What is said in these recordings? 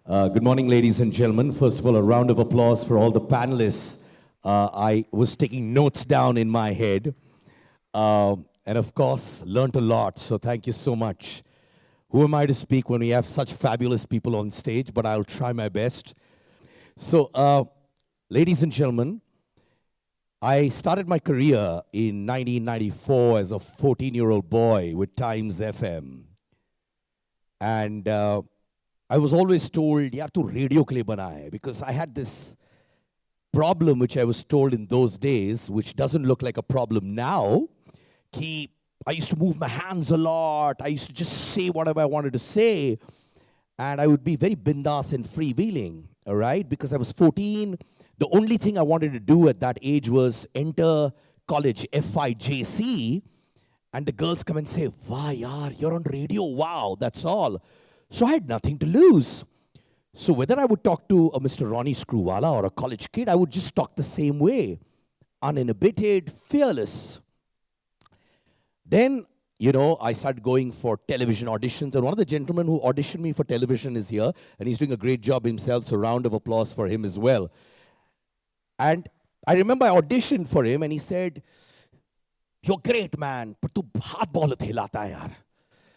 Good morning, ladies and gentlemen. First of all, a round of applause for all the panelists. I was taking notes down in my head, and of course, learned a lot. So thank you so much. Who am I to speak when we have such fabulous people on stage? But I'll try my best. So, ladies and gentlemen, I started my career in 1994 as a 14-year-old boy with Times FM. And I was always told, yaar, tu radio ke liye bana hai, because I had this problem which I was told in those days, which doesn't look like a problem now, ki I used to move my hands a lot, I used to just say whatever I wanted to say, and I would be very bindas and freewheeling, all right? Because I was 14, the only thing I wanted to do at that age was enter college, FIJC, and the girls come and say, wow, yaar, you're on radio, wow, that's all. So I had nothing to lose. So whether I would talk to a Mr. Ronnie Screwwala or a college kid, I would just talk the same way, uninhibited, fearless. Then, I started going for television auditions, and one of the gentlemen who auditioned me for television is here, and he's doing a great job himself, so a round of applause for him as well. And I remember I auditioned for him, and he said, you're great, man, but tu haath bahut hilata hai yaar.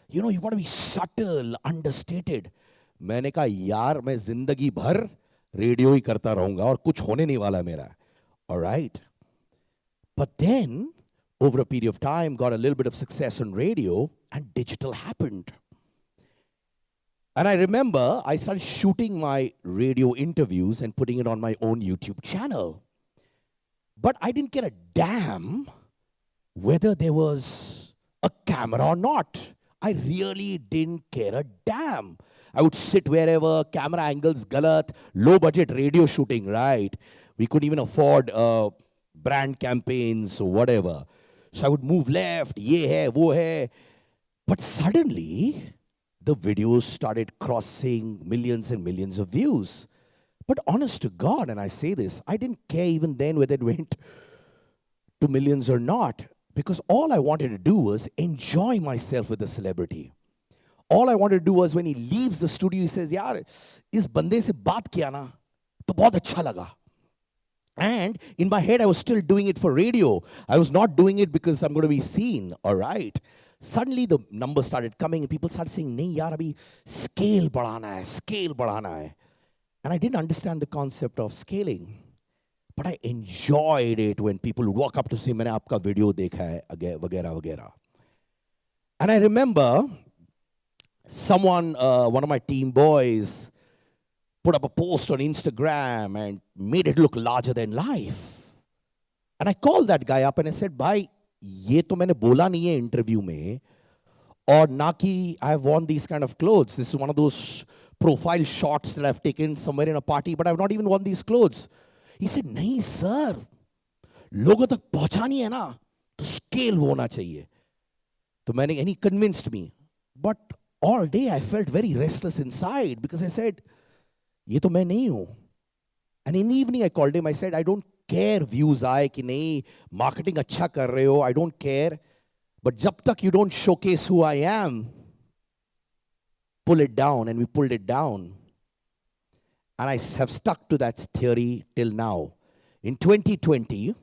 You got to be subtle, understated. मैंने कहा यार मैं जिंदगी भर radio ही करता रहूंगा और कुछ होने नहीं वाला मेरा. All right. But then, over a period of time, got a little bit of success on radio, and digital happened. And I remember I started shooting my radio interviews and putting it on my own YouTube channel. But I didn't get a damn whether there was a camera or not. I really didn't care a damn. I would sit wherever, camera angles galat, low budget radio shooting, right? We couldn't even afford brand campaigns or whatever. So I would move left, ye hai, wo hai. But suddenly, the videos started crossing millions and millions of views. But honest to God, and I say this, I didn't care even then whether it went to millions or not. Because all I wanted to do was enjoy myself with the celebrity. All I wanted to do was when he leaves the studio, he says, yaar, is bande se baat kiya na, to bahut acha laga. And in my head, I was still doing it for radio. I was not doing it because I'm going to be seen, all right? Suddenly, the numbers started coming, and people started saying, nahi yaar, abhi scale badhana hai, scale badhana hai. And I didn't understand the concept of scaling. But I enjoyed it when people would walk up to say, maine aapka video dekha hai, vagera, vagera. And I remember someone, one of my team boys, put up a post on Instagram and made it look larger than life. And I called that guy up and I said, bhai, ye to maine bola nahi hai interview mein, aur na ki I have worn these kind of clothes. This is one of those profile shots that I've taken somewhere in a party, but I've not even worn these clothes. He said, nahi sir, logon tak pahunchani hai na, to scale hona chahiye. And he convinced me. But all day I felt very restless inside because I said, ye to main nahi hu. And in the evening I called him, I said, I don't care views aaye ki nahi, marketing acha kar rahe ho, I don't care. But jab tak you don't showcase who I am, pull it down. And we pulled it down. And I have stuck to that theory till now. In 2020,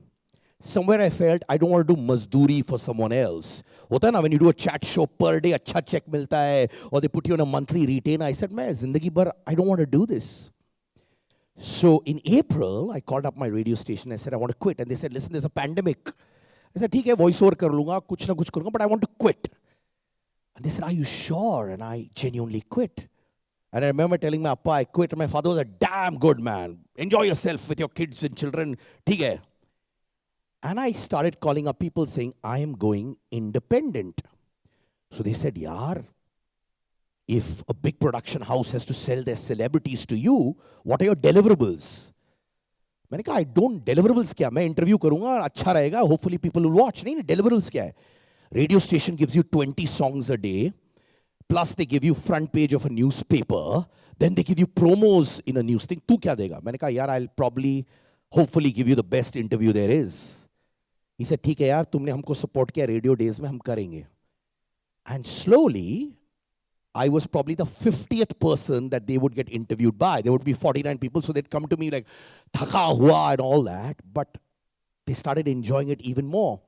somewhere I felt I don't want to do mazduri for someone else. Hota na, when you do a chat show per day, acha check milta hai, or they put you on a monthly retainer. I said, man, zindagi bhar, I don't want to do this. So in April, I called up my radio station. I said, I want to quit. And they said, listen, there's a pandemic. I said, theek hai, voice over kar lunga, kuch na kuch karunga, but I want to quit. And they said, are you sure? And I genuinely quit. And I remember telling my appa, I quit. And my father was a damn good man. Enjoy yourself with your kids and children. Theek hai. And I started calling up people saying, I am going independent. So they said, yaar, if a big production house has to sell their celebrities to you, what are your deliverables? मैंने कहा, I don't, deliverables क्या? मैं interview करूँगा, अच्छा रहेगा, hopefully people will watch. नहीं, deliverables क्या है? Radio station gives you 20 songs a day, plus they give you front page of a newspaper, then they give you promos in a news thing. तू क्या देगा? मैंने कहा, यार, I'll probably, hopefully give you the best interview there is. He said, ठीक है यार, तुमने हमको support किया radio days में, हम करेंगे. And slowly, I was probably the 50th person that they would get interviewed by. There would be 49 people, so they'd come to me like, thaka hua and all that, but they started enjoying it even more.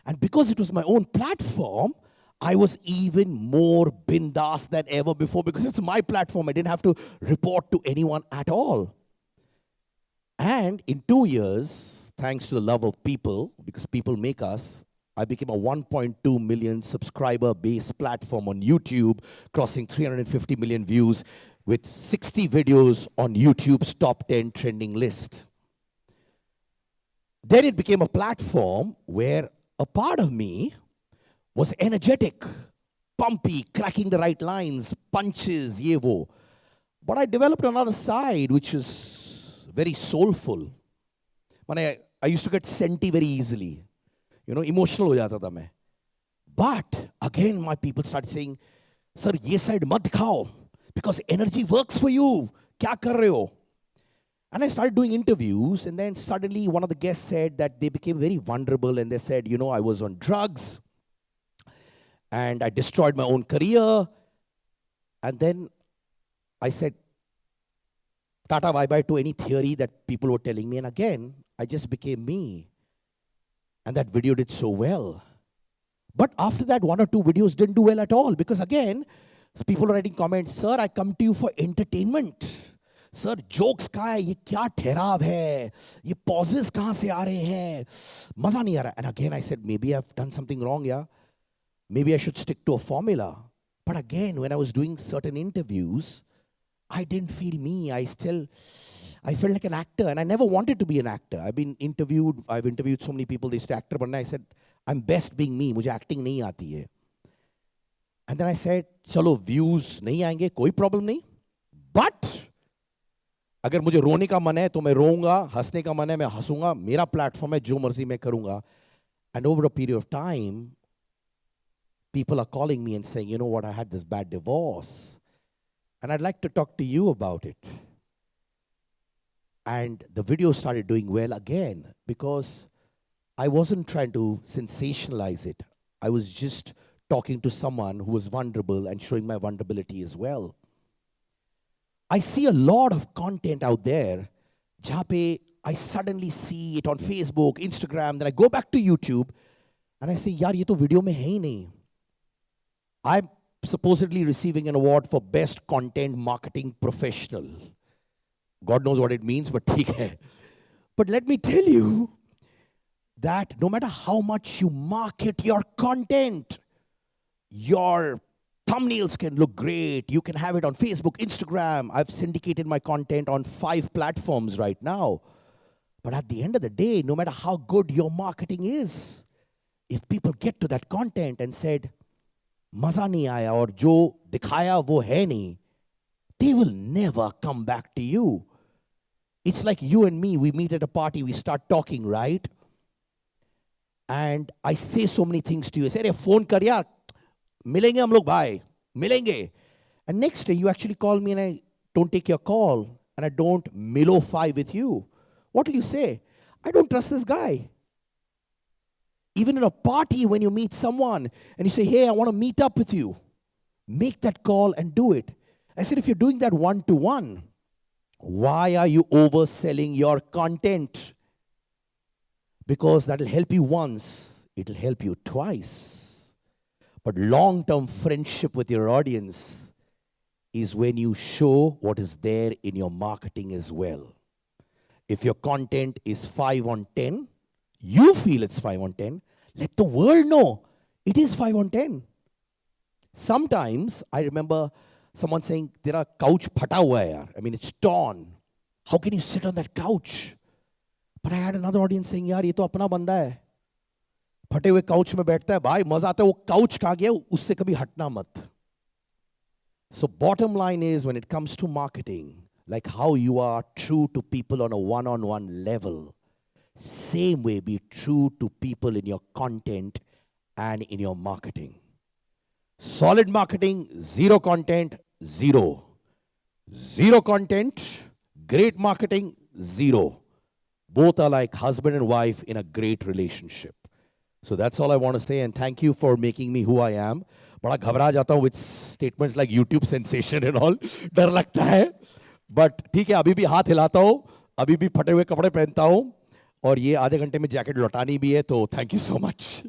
And because it was my own platform, I was even more bindas than ever before because it's my platform. I didn't have to report to anyone at all. And in 2 years, thanks to the love of people, because people make us, I became a 1.2 million subscriber-based platform on YouTube, crossing 350 million views with 60 videos on YouTube's top 10 trending list. Then it became a platform where a part of me was energetic, pumpy, cracking the right lines, punches, ye wo. But I developed another side, which is very soulful. When I used to get senti very easily. Emotional ho jata tha main. But again, my people started saying, sir, ye side mat dikhao, because energy works for you. Kya kar rahe ho? And I started doing interviews, and then suddenly one of the guests said that they became very vulnerable, and they said, I was on drugs, and I destroyed my own career. And then I said, tata bye-bye to any theory that people were telling me. And again, I just became me. And that video did so well. But after that, 1 or 2 videos didn't do well at all. Because again, people are writing comments, sir, I come to you for entertainment. Sir, jokes kahan hai? Ye kya ठहराव hai? Ye pauses kahan se aa rahe hain? Maza nahi aa raha. And again, I said, maybe I've done something wrong, yeah. Maybe I should stick to a formula. But again, when I was doing certain interviews, I didn't feel me. I felt like an actor, and I never wanted to be an actor. I've interviewed so many people, they used to actor, but I said, I'm best being me. Mujhe acting nahi aati hai. And then I said, chalo, views nahi aayenge, koi problem nahi. But अगर मुझे रोने का मन है तो मैं रोऊंगा, हंसने का मन है मैं हंसूंगा, मेरा प्लेटफॉर्म है, जो मर्जी मैं करूंगा. And over a period of time, people are calling me and saying, you know what, I had this bad divorce, and I'd like to talk to you about it. And the video started doing well again because I wasn't trying to sensationalize it. I was just talking to someone who was vulnerable and showing my vulnerability as well. I see a lot of content out there, jahan pe I suddenly see it on Facebook, Instagram, then I go back to YouTube, and I say, yaar, ye to video mein hai hi nahi. I'm supposedly receiving an award for Best Content Marketing Professional. God knows what it means, but theek hai. But let me tell you that no matter how much you market your content, your thumbnails can look great. You can have it on Facebook, Instagram. I've syndicated my content on 5 platforms right now. But at the end of the day, no matter how good your marketing is, if people get to that content and said, maza nahi aaya aur jo dikhaya wo hai nahi, they will never come back to you. It's like you and me, we meet at a party, we start talking, right? And I say so many things to you. I say, phone kar yaar, milenge hum log bhai, milenge. And next day you actually call me and I don't take your call and I don't milofy with you. What will you say? I don't trust this guy. Even in a party when you meet someone and you say, hey, I want to meet up with you, make that call and do it. I said, if you're doing that one-to-one, why are you overselling your content? Because that'll help you once, it'll help you twice. But long-term friendship with your audience is when you show what is there in your marketing as well. If your content is 5 on 10, you feel it's 5 on 10, let the world know it is 5 on 10. Sometimes I remember someone saying, tera couch phata hua hai yaar. I mean, it's torn. How can you sit on that couch? But I had another audience saying, yaar, ye to apna banda hai. Phate hue couch mein baithta hai, bhai, maza aata hai, wo couch kahan gaya, usse kabhi hatna mat. So bottom line is, when it comes to marketing, like how you are true to people on a one-on-one level, same way be true to people in your content and in your marketing. Solid marketing, zero content, zero. Zero content, great marketing, zero. Both are like husband and wife in a great relationship. So that's all I want to say, and thank you for making me who I am. But बड़ा घबरा जाता हूँ with statements like YouTube sensation and all, डर लगता है। But ठीक है, अभी भी हाथ हिलाता हूँ, अभी भी फटे हुए कपड़े पहनता हूँ, और ये आधे घंटे में जैकेट लौटानी भी है, तो थैंक यू सो मच।